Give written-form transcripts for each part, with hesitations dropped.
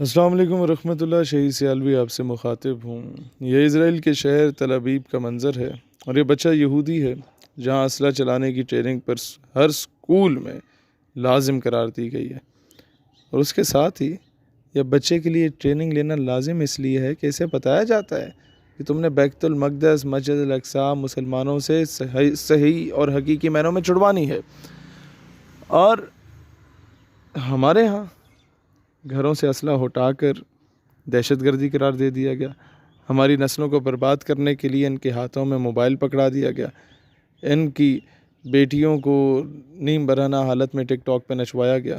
السلام علیکم ورحمۃ اللہ۔ شہید سیالوی آپ سے مخاطب ہوں۔ یہ اسرائیل کے شہر تل ابیب کا منظر ہے، اور یہ بچہ یہودی ہے جہاں اسلحہ چلانے کی ٹریننگ پر ہر سکول میں لازم قرار دی گئی ہے، اور اس کے ساتھ ہی یہ بچے کے لیے ٹریننگ لینا لازم اس لیے ہے کہ اسے بتایا جاتا ہے کہ تم نے بیت المقدس، مسجد الاقصی مسلمانوں سے صحیح اور حقیقی معنوں میں چھڑوانی ہے۔ اور ہمارے ہاں گھروں سے اسلحہ ہٹا کر دہشت گردی قرار دے دیا گیا، ہماری نسلوں کو برباد کرنے کے لیے ان کے ہاتھوں میں موبائل پکڑا دیا گیا، ان کی بیٹیوں کو نیم برہنہ حالت میں ٹک ٹاک پہ نچوایا گیا،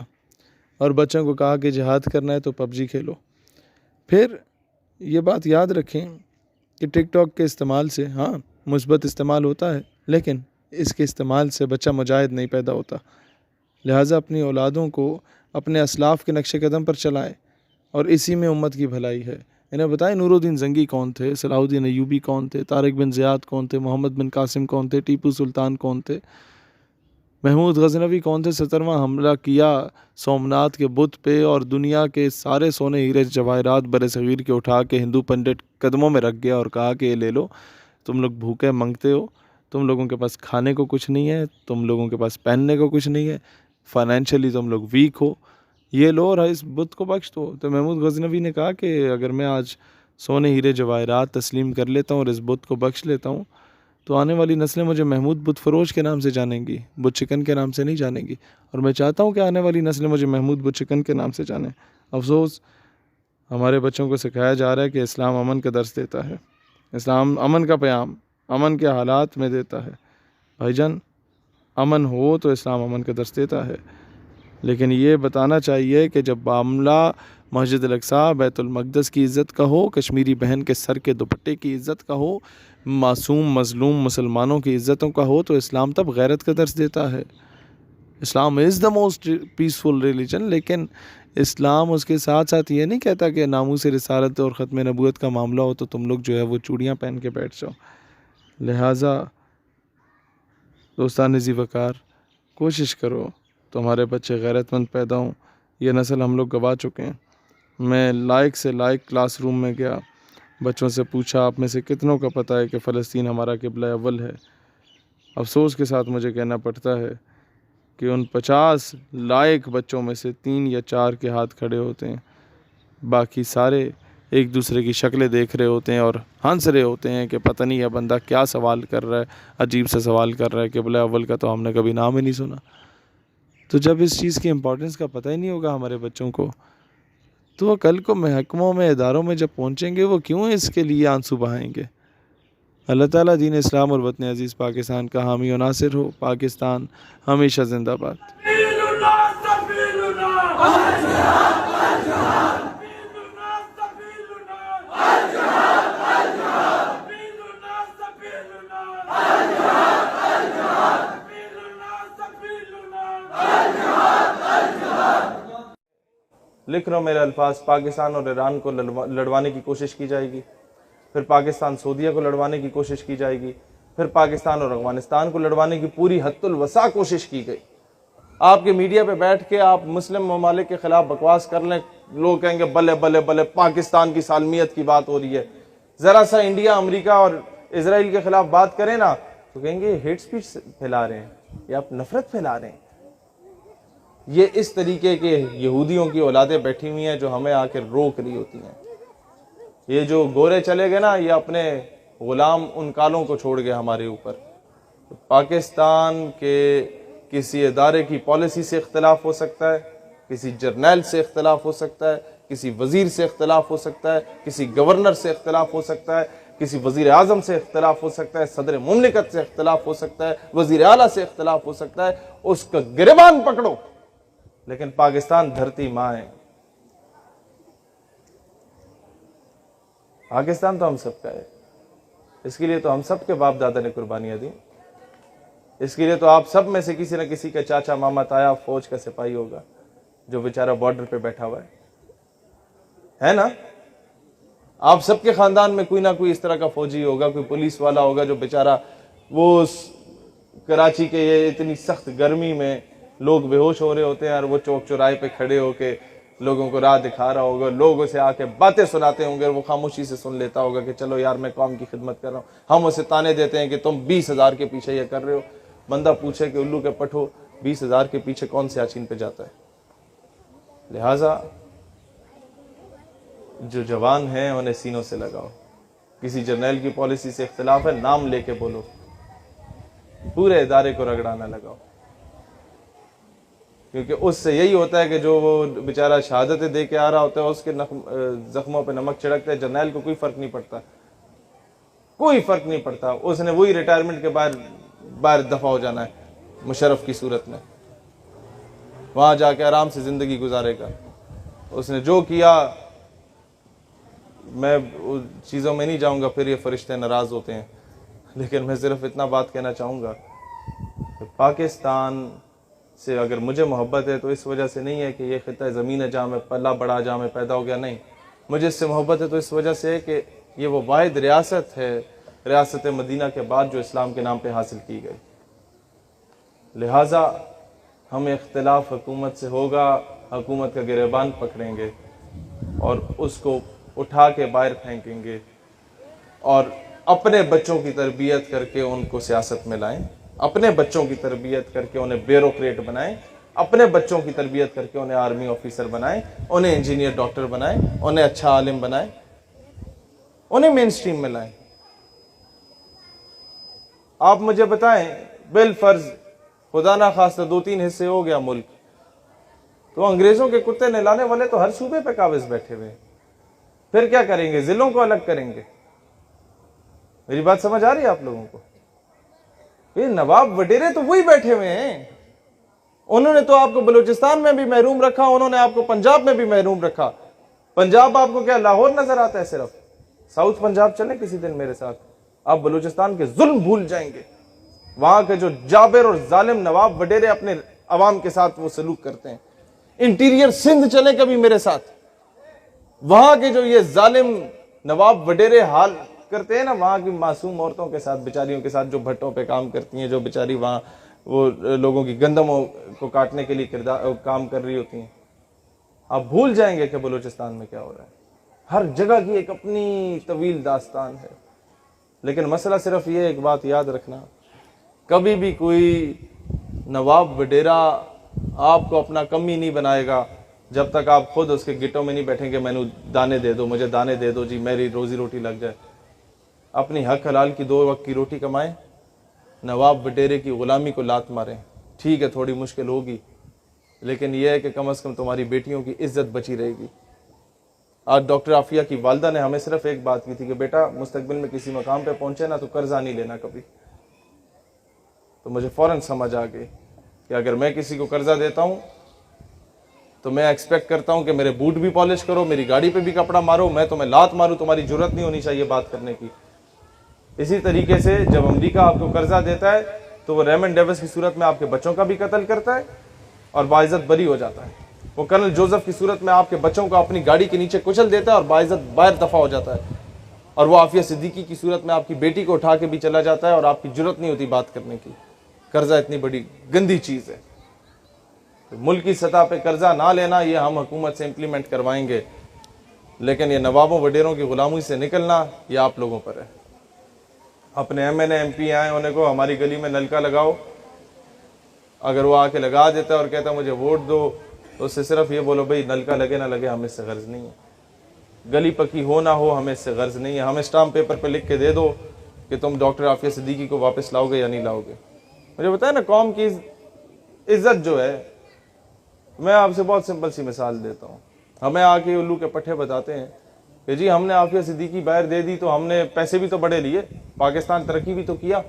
اور بچوں کو کہا کہ جہاد کرنا ہے تو پب جی کھیلو۔ پھر یہ بات یاد رکھیں کہ ٹک ٹاک کے استعمال سے ہاں مثبت استعمال ہوتا ہے، لیکن اس کے استعمال سے بچہ مجاہد نہیں پیدا ہوتا۔ لہٰذا اپنی اولادوں کو اپنے اسلاف کے نقش قدم پر چلائیں، اور اسی میں امت کی بھلائی ہے۔ انہیں بتائیں نور الدین زنگی کون تھے، صلاح الدین ایوبی کون تھے، طارق بن زیاد کون تھے، محمد بن قاسم کون تھے، ٹیپو سلطان کون تھے، محمود غزنوی کون تھے۔ 17واں حملہ کیا سومناتھ کے بت پہ، اور دنیا کے سارے سونے ہیرے جواہرات بر صغیر کے اٹھا کے ہندو پنڈت قدموں میں رکھ گیا اور کہا کہ یہ لے لو، تم لوگ بھوکے منگتے ہو، تم لوگوں کے پاس کھانے کو کچھ نہیں ہے، تم لوگوں کے پاس پہننے کو کچھ نہیں ہے، فائنینشلی تم لوگ ویک ہو، یہ لو اور اس بت کو بخش دو۔ تو محمود غزنوی نے کہا کہ اگر میں آج سونے ہیرے جواہرات تسلیم کر لیتا ہوں اور اس بت کو بخش لیتا ہوں تو آنے والی نسلیں مجھے محمود بت فروش کے نام سے جانیں گی، بت چکن کے نام سے نہیں جانیں گی، اور میں چاہتا ہوں کہ آنے والی نسلیں مجھے محمود بت چکن کے نام سے جانیں۔ افسوس ہمارے بچوں کو سکھایا جا رہا ہے کہ اسلام امن کا درس دیتا ہے، اسلام امن کا پیام امن کے حالات میں دیتا ہے۔ بھائی جان، امن ہو تو اسلام امن کا درس دیتا ہے، لیکن یہ بتانا چاہیے کہ جب معاملہ مسجد الاقصی، بیت المقدس کی عزت کا ہو، کشمیری بہن کے سر کے دوپٹے کی عزت کا ہو، معصوم مظلوم مسلمانوں کی عزتوں کا ہو، تو اسلام تب غیرت کا درس دیتا ہے۔ اسلام از دا موسٹ پیسفل ریلیجن، لیکن اسلام اس کے ساتھ ساتھ یہ نہیں کہتا کہ ناموس رسالت اور ختم نبوت کا معاملہ ہو تو تم لوگ جو ہے وہ چوڑیاں پہن کے بیٹھ جاؤ۔ لہٰذا دوستان ذی وقار، کوشش کرو تمہارے بچے غیرت مند پیدا ہوں۔ یہ نسل ہم لوگ گوا چکے ہیں۔ میں لائق سے لائق کلاس روم میں گیا، بچوں سے پوچھا آپ میں سے کتنوں کا پتہ ہے کہ فلسطین ہمارا قبلہ اول ہے۔ افسوس کے ساتھ مجھے کہنا پڑتا ہے کہ ان 50 لائق بچوں میں سے 3 یا 4 کے ہاتھ کھڑے ہوتے ہیں، باقی سارے ایک دوسرے کی شکلیں دیکھ رہے ہوتے ہیں اور ہنس رہے ہوتے ہیں کہ پتہ نہیں یہ بندہ کیا سوال کر رہا ہے، عجیب سے سوال کر رہا ہے، قبلہ اول کا تو ہم نے کبھی نام ہی نہیں سنا۔ تو جب اس چیز کی امپورٹنس کا پتہ ہی نہیں ہوگا ہمارے بچوں کو، تو وہ کل کو محکموں میں، اداروں میں جب پہنچیں گے وہ کیوں اس کے لیے آنسو بہائیں گے؟ اللہ تعالیٰ دین اسلام اور وطن عزیز پاکستان کا حامی و ناصر ہو۔ پاکستان ہمیشہ زندہ باد۔ لکھ رہا ہوں میرے الفاظ، پاکستان اور ایران کو لڑوانے کی کوشش کی جائے گی، پھر پاکستان سعودیہ کو لڑوانے کی کوشش کی جائے گی، پھر پاکستان اور افغانستان کو لڑوانے کی پوری حد الوسع کوشش کی گئی۔ آپ کے میڈیا پہ بیٹھ کے آپ مسلم ممالک کے خلاف بکواس کر لیں، لوگ کہیں گے بلے بلے بلے پاکستان کی سالمیت کی بات ہو رہی ہے۔ ذرا سا انڈیا، امریکہ اور اسرائیل کے خلاف بات کریں نا تو کہیں گے ہیٹ سپیچ پھیلا رہے ہیں یا آپ نفرت پھیلا رہے ہیں۔ یہ اس طریقے کے یہودیوں کی اولادیں بیٹھی ہوئی ہیں جو ہمیں آ کے روک رہی ہوتی ہیں۔ یہ جو گورے چلے گئے نا، یہ اپنے غلام ان کالوں کو چھوڑ گئے ہمارے اوپر۔ پاکستان کے کسی ادارے کی پالیسی سے اختلاف ہو سکتا ہے، کسی جرنیل سے اختلاف ہو سکتا ہے، کسی وزیر سے اختلاف ہو سکتا ہے، کسی گورنر سے اختلاف ہو سکتا ہے، کسی وزیر اعظم سے اختلاف ہو سکتا ہے، صدر مملکت سے اختلاف ہو سکتا ہے، وزیر اعلیٰ سے اختلاف ہو سکتا ہے، اس کا گریبان پکڑو، لیکن پاکستان دھرتی ماں ہے۔ پاکستان تو ہم سب کا ہے، اس کے لیے تو ہم سب کے باپ دادا نے قربانیاں دی، اس کے لیے تو آپ سب میں سے کسی نہ کسی کا چاچا ماما تایا فوج کا سپاہی ہوگا جو بیچارہ بارڈر پہ بیٹھا ہوا ہے نا؟ آپ سب کے خاندان میں کوئی نہ کوئی اس طرح کا فوجی ہوگا، کوئی پولیس والا ہوگا جو بیچارہ وہ کراچی کے یہ اتنی سخت گرمی میں لوگ بے ہوش ہو رہے ہوتے ہیں اور وہ چوک چوراہے پہ کھڑے ہو کے لوگوں کو راہ دکھا رہا ہوگا, لوگوں سے آ کے باتیں سناتے ہوں گے, وہ خاموشی سے سن لیتا ہوگا کہ چلو یار میں قوم کی خدمت کر رہا ہوں. ہم اسے تانے دیتے ہیں کہ تم 20,000 کے پیچھے یہ کر رہے ہو. بندہ پوچھے کہ الو کے پٹھو 20,000 کے پیچھے کون سے یاسین پہ جاتا ہے. لہٰذا جو جوان ہیں انہیں سینوں سے لگاؤ. کسی جرنیل کی پالیسی سے اختلاف ہے, نام لے کے بولو, پورے ادارے کو رگڑانا لگاؤ. کیونکہ اس سے یہی ہوتا ہے کہ جو وہ بیچارہ شہادتیں دے کے آ رہا ہوتا ہے اس کے زخموں پہ نمک چھڑکتا ہے. جرنیل کو کوئی فرق نہیں پڑتا, کوئی فرق نہیں پڑتا. اس نے وہی ریٹائرمنٹ کے باہر دفع ہو جانا ہے مشرف کی صورت میں, وہاں جا کے آرام سے زندگی گزارے گا. اس نے جو کیا, میں چیزوں میں نہیں جاؤں گا, پھر یہ فرشتے ناراض ہوتے ہیں. لیکن میں صرف اتنا بات کہنا چاہوں گا کہ پاکستان سے اگر مجھے محبت ہے تو اس وجہ سے نہیں ہے کہ یہ خطہ زمین ہے جہاں میں پلا بڑا, جہاں میں پیدا ہو گیا. نہیں, مجھے اس سے محبت ہے تو اس وجہ سے ہے کہ یہ وہ واحد ریاست ہے ریاست مدینہ کے بعد جو اسلام کے نام پہ حاصل کی گئی. لہٰذا ہم اختلاف حکومت سے ہوگا, حکومت کا گریبان پکڑیں گے اور اس کو اٹھا کے باہر پھینکیں گے, اور اپنے بچوں کی تربیت کر کے ان کو سیاست میں لائیں, اپنے بچوں کی تربیت کر کے انہیں بیوروکریٹ بنائیں, اپنے بچوں کی تربیت کر کے انہیں آرمی آفیسر بنائیں, انہیں انجینئر ڈاکٹر بنائیں, انہیں اچھا عالم بنائیں, انہیں مین سٹریم میں لائیں. آپ مجھے بتائیں, بالفرض خدا نہ خواستہ 2-3 حصے ہو گیا ملک, تو انگریزوں کے کتے نہلانے والے تو ہر صوبے پہ قابض بیٹھے ہوئے. پھر کیا کریں گے؟ ضلعوں کو الگ کریں گے. میری بات سمجھ آ رہی ہے آپ لوگوں کو؟ یہ نواب وڈیرے تو وہی بیٹھے ہوئے ہیں. انہوں نے تو آپ کو بلوچستان میں بھی محروم رکھا, انہوں نے آپ کو پنجاب میں بھی محروم رکھا. پنجاب آپ کو کیا لاہور نظر آتا ہے صرف؟ ساؤتھ پنجاب چلیں کسی دن میرے ساتھ, آپ بلوچستان کے ظلم بھول جائیں گے. وہاں کے جو جابر اور ظالم نواب وڈیرے اپنے عوام کے ساتھ وہ سلوک کرتے ہیں. انٹیریئر سندھ چلیں کبھی میرے ساتھ, وہاں کے جو یہ ظالم نواب وڈیرے حال کرتے ہیں نا وہاں کی معصوم عورتوں کے ساتھ, بیچاریوں کے ساتھ, جو بھٹوں پہ کام کرتی ہیں, جو بیچاری وہاں وہ لوگوں کی گندموں کو کاٹنے کے لیے کام کر رہی ہوتی ہیں. آپ بھول جائیں گے کہ بلوچستان میں کیا ہو رہا ہے. ہر جگہ کی ایک اپنی طویل داستان ہے. لیکن مسئلہ صرف یہ ایک بات یاد رکھنا, کبھی بھی کوئی نواب وڈیرا آپ کو اپنا کمی نہیں بنائے گا جب تک آپ خود اس کے گٹوں میں نہیں بیٹھیں گے میں نے دانے دے دو, مجھے دانے دے دو جی, میری روزی روٹی لگ جائے. اپنی حق حلال کی 2 وقت کی روٹی کمائیں, نواب وڈیرے کی غلامی کو لات ماریں. ٹھیک ہے تھوڑی مشکل ہوگی, لیکن یہ ہے کہ کم از کم تمہاری بیٹیوں کی عزت بچی رہے گی. آج ڈاکٹر عافیہ کی والدہ نے ہمیں صرف ایک بات کی تھی کہ بیٹا مستقبل میں کسی مقام پہ پہنچے نا تو قرضہ نہیں لینا کبھی. تو مجھے فوراً سمجھ آ گئی کہ اگر میں کسی کو قرضہ دیتا ہوں تو میں ایکسپیکٹ کرتا ہوں کہ میرے بوٹ بھی پالش کرو, میری گاڑی پہ بھی کپڑا مارو, میں تمہیں لات ماروں, تمہاری جرت نہیں ہونی چاہیے بات کرنے کی. اسی طریقے سے جب امریکہ آپ کو قرضہ دیتا ہے تو وہ ریمنڈ ڈیوس کی صورت میں آپ کے بچوں کا بھی قتل کرتا ہے اور باعزت بری ہو جاتا ہے. وہ کرنل جوزف کی صورت میں آپ کے بچوں کو اپنی گاڑی کے نیچے کچل دیتا ہے اور باعزت باہر دفع ہو جاتا ہے. اور وہ عافیہ صدیقی کی صورت میں آپ کی بیٹی کو اٹھا کے بھی چلا جاتا ہے اور آپ کی جرت نہیں ہوتی بات کرنے کی. قرضہ اتنی بڑی گندی چیز ہے. ملکی سطح پہ قرضہ نہ لینا یہ ہم حکومت سے امپلیمنٹ کروائیں گے, لیکن یہ نوابوں وڈیروں کی غلامی سے نکلنا یہ آپ لوگوں پر ہے. اپنے M N A M P آئے انہیں کو ہماری گلی میں نلکا لگاؤ, اگر وہ آ کے لگا دیتا ہے اور کہتا ہے مجھے ووٹ دو تو اس سے صرف یہ بولو بھئی نلکا لگے نہ لگے ہمیں اس سے غرض نہیں ہے, گلی پکی ہو نہ ہو ہمیں اس سے غرض نہیں ہے. ہمیں اسٹامپ پیپر پہ لکھ کے دے دو کہ تم ڈاکٹر عافیہ صدیقی کو واپس لاؤ گے یا نہیں لاؤ گے. مجھے بتائیں نا قوم کی عزت جو ہے, میں آپ سے بہت سمپل سی مثال دیتا ہوں. ہمیں آ کے الو کے پٹھے بتاتے ہیں کہ جی ہم نے عافیہ صدیقی باہر دے دی تو ہم نے پیسے بھی تو بڑے لیے, پاکستان ترقی بھی تو کیا,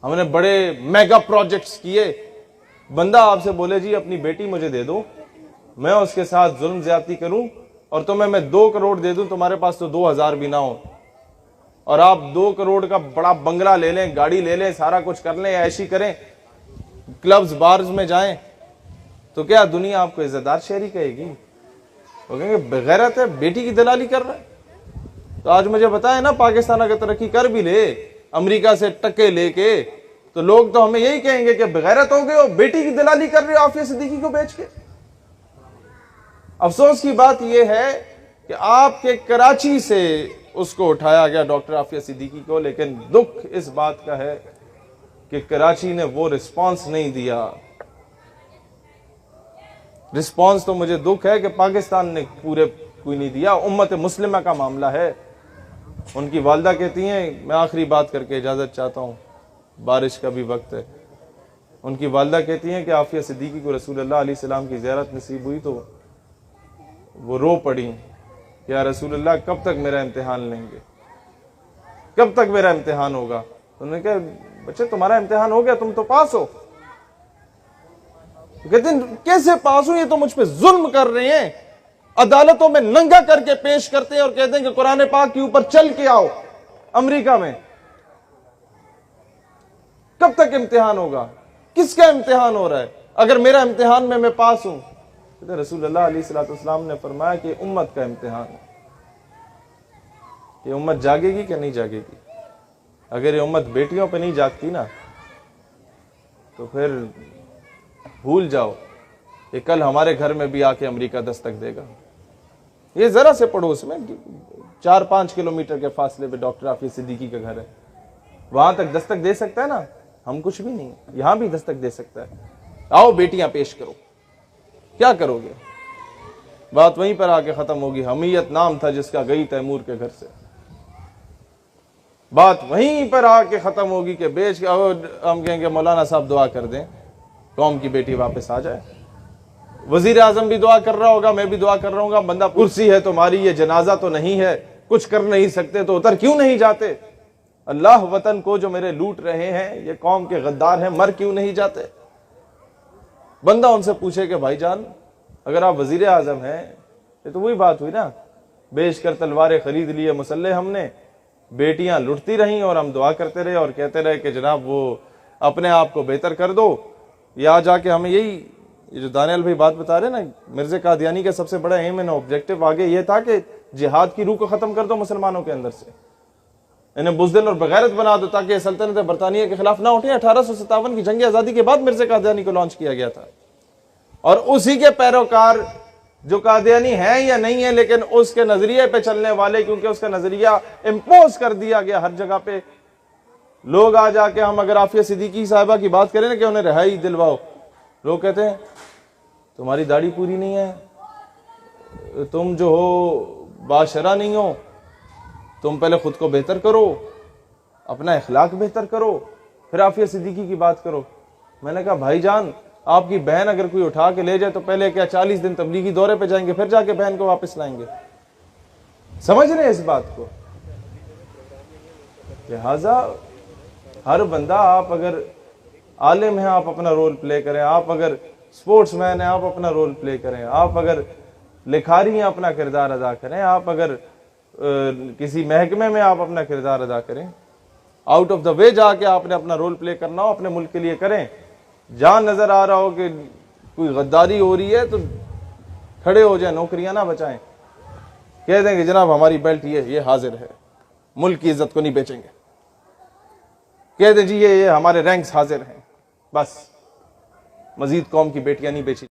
ہم نے بڑے میگا پروجیکٹس کیے. بندہ آپ سے بولے جی اپنی بیٹی مجھے دے دو, میں اس کے ساتھ ظلم زیادتی کروں اور تمہیں میں 2 کروڑ دے دوں, تمہارے پاس تو 2000 بھی نہ ہو, اور آپ 2 کروڑ کا بڑا بنگلہ لے لیں, گاڑی لے لیں, سارا کچھ کر لیں, ایشی کریں, کلبز بارز میں جائیں, تو کیا دنیا آپ کو عزت دار شہری کہے گی؟ وہ کہیں گے بغیرت ہے, بیٹی کی دلالی کر رہا ہے. تو آج مجھے بتائیں نا پاکستان اگر ترقی کر بھی لے امریکہ سے ٹکے لے کے تو لوگ تو ہمیں یہی کہیں گے کہ بغیرت ہو گئے ہو, بیٹی کی دلالی کر رہے ہو عافیہ صدیقی کو بیچ کے. افسوس کی بات یہ ہے کہ آپ کے کراچی سے اس کو اٹھایا گیا ڈاکٹر عافیہ صدیقی کو، لیکن دکھ اس بات کا ہے کہ کراچی نے وہ رسپانس نہیں دیا۔ رسپانس تو مجھے دکھ ہے کہ پاکستان نے پورے کوئی نہیں دیا۔ امت مسلمہ کا معاملہ ہے۔ ان کی والدہ کہتی ہیں، میں آخری بات کر کے اجازت چاہتا ہوں، بارش کا بھی وقت ہے۔ ان کی والدہ کہتی ہیں کہ عافیہ صدیقی کو رسول اللہ علیہ السلام کی زیارت نصیب ہوئی تو وہ رو پڑی کہ یا رسول اللہ کب تک میرا امتحان لیں گے، کب تک میرا امتحان ہوگا؟ انہوں نے کہا بچے تمہارا امتحان ہو گیا، تم تو پاس ہو۔ کہتے ہیں کیسے پاس ہوں، یہ تو مجھ پہ ظلم کر رہے ہیں، عدالتوں میں ننگا کر کے پیش کرتے ہیں اور کہتے ہیں کہ قرآن پاک کے اوپر چل کے آؤ امریکہ میں۔ کب تک امتحان ہوگا؟ کس کا امتحان ہو رہا ہے؟ اگر میرا امتحان میں پاس ہوں، رسول اللہ علیہ السلام نے فرمایا کہ امت کا امتحان ہے، یہ امت جاگے گی کہ نہیں جاگے گی؟ اگر یہ امت بیٹیوں پہ نہیں جاگتی نا تو پھر بھول جاؤ کہ کل ہمارے گھر میں بھی آ کے امریکہ دستک دے گا۔ یہ ذرا سے پڑوس میں 4-5 کلومیٹر کے فاصلے پہ ڈاکٹر عافیہ صدیقی کا گھر ہے، وہاں تک دستک دے سکتا ہے نا؟ ہم کچھ بھی نہیں، یہاں بھی دستک دے سکتا ہے۔ آؤ بیٹیاں پیش کرو، کیا کرو گے؟ بات وہیں پر آ کے ختم ہوگی۔ حمیت نام تھا جس کا، گئی تیمور کے گھر سے، بات وہیں پر آ کے ختم ہوگی کہ بیچ کے ہم کہیں گے مولانا صاحب دعا کر دیں قوم کی بیٹی واپس آ جائے۔ وزیر اعظم بھی دعا کر رہا ہوگا، میں بھی دعا کر رہا ہوں گا، بندہ کرسی ہے تمہاری، یہ جنازہ تو نہیں ہے، کچھ کر نہیں سکتے تو اتر کیوں نہیں جاتے؟ اللہ وطن کو جو میرے لوٹ رہے ہیں، یہ قوم کے غدار ہیں، مر کیوں نہیں جاتے؟ بندہ ان سے پوچھے کہ بھائی جان اگر آپ وزیر اعظم ہیں، یہ تو وہی بات ہوئی نا، بیچ کر تلواریں خرید لیے مسلح ہم نے، بیٹیاں لٹتی رہیں اور ہم دعا کرتے رہے اور کہتے رہے کہ جناب وہ اپنے آپ کو بہتر کر دو۔ یا جا کے ہمیں یہ جو دانیال بھائی بات بتا رہے نا، مرزا قادیانی کا سب سے بڑا ایم اینڈ آبجیکٹو آگے یہ تھا کہ جہاد کی روح کو ختم کر دو مسلمانوں کے اندر سے، انہیں بزدل اور بغیرت بنا دو تاکہ سلطنت برطانیہ کے خلاف نہ اٹھیں۔ 1857 کی جنگ آزادی کے بعد مرزا قادیانی کو لانچ کیا گیا تھا، اور اسی کے پیروکار جو قادیانی ہیں یا نہیں ہیں لیکن اس کے نظریے پہ چلنے والے، کیونکہ اس کا نظریہ امپوز کر دیا گیا ہر جگہ پہ۔ لوگ آ جا کے ہم اگر عافیہ صدیقی صاحبہ کی بات کریں نا کہ انہیں رہائی دلواؤ، لوگ کہتے ہیں تمہاری داڑھی پوری نہیں ہے، تم جو ہو باشرہ نہیں ہو، تم پہلے خود کو بہتر کرو، اپنا اخلاق بہتر کرو، پھر عافیہ صدیقی کی بات کرو۔ میں نے کہا بھائی جان آپ کی بہن اگر کوئی اٹھا کے لے جائے تو پہلے کیا 40 دن تبلیغی دورے پہ جائیں گے، پھر جا کے بہن کو واپس لائیں گے؟ سمجھ رہے ہیں اس بات کو؟ لہذا ہر بندہ، آپ اگر عالم ہیں آپ اپنا رول پلے کریں، آپ اگر سپورٹس مین ہیں آپ اپنا رول پلے کریں، آپ اگر لکھاری ہیں اپنا کردار ادا کریں، آپ اگر کسی محکمے میں آپ اپنا کردار ادا کریں، آؤٹ آف دا وے جا کے آپ نے اپنا رول پلے کرنا ہو اپنے ملک کے لیے کریں۔ جہاں نظر آ رہا ہو کہ کوئی غداری ہو رہی ہے تو کھڑے ہو جائیں، نوکریاں نہ بچائیں، کہہ دیں کہ جناب ہماری بیلٹ یہ حاضر ہے، ملک کی عزت کو نہیں بیچیں گے، کہہ دیں جی یہ ہمارے رینکس حاضر ہیں، بس مزید قوم کی بیٹیاں نہیں بیچی۔